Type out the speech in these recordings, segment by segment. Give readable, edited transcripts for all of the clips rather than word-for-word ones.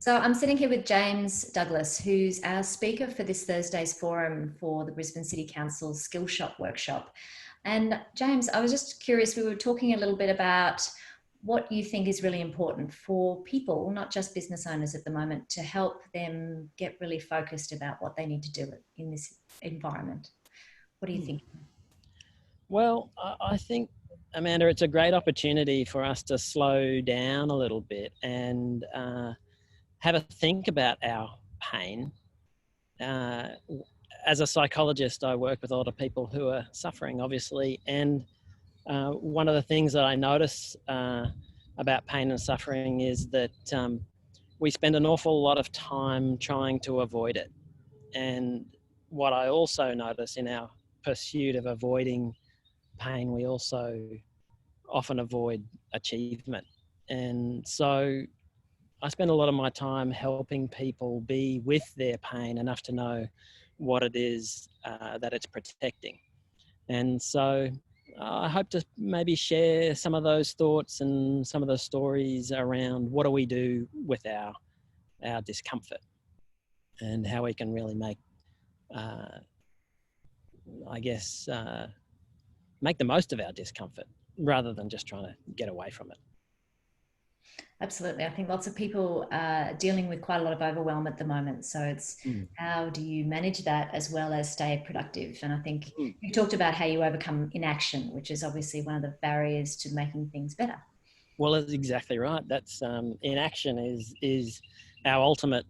So I'm sitting here with James Douglas, who's our speaker for this Thursday's forum for the Brisbane City Council's Skill Shop workshop. And James, I was just curious, we were talking a little bit about what you think is really important for people, not just business owners at the moment, to help them get really focused about what they need to do in this environment. What do you think? Well, I think, Amanda, it's a great opportunity for us to slow down a little bit and have a think about our pain. As a psychologist, I work with a lot of people who are suffering, obviously, and one of the things that I notice about pain and suffering is that we spend an awful lot of time trying to avoid it. And what I also notice in our pursuit of avoiding pain, we also often avoid achievement. And so I spend a lot of my time helping people be with their pain enough to know what it is that it's protecting. And so I hope to maybe share some of those thoughts and some of the stories around what do we do with our discomfort and how we can really make, make the most of our discomfort rather than just trying to get away from it. Absolutely. I think lots of people are dealing with quite a lot of overwhelm at the moment. So it's how do you manage that as well as stay productive? And I think you talked about how you overcome inaction, which is obviously one of the barriers to making things better. Well, that's exactly right. That's inaction is our ultimate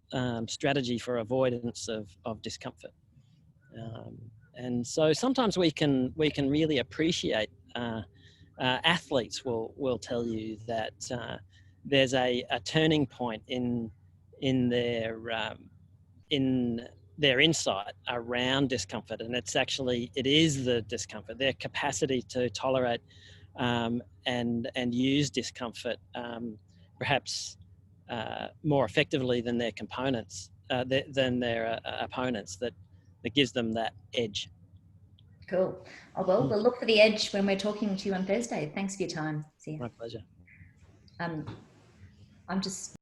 strategy for avoidance of discomfort. And so sometimes we can really appreciate. Athletes will tell you that there's a turning point in their insight around discomfort, and it is the discomfort, their capacity to tolerate and use discomfort perhaps more effectively than their opponents that gives them that edge. Cool. Oh, well, we'll look for the edge when we're talking to you on Thursday. Thanks for your time. See you. My pleasure. I'm just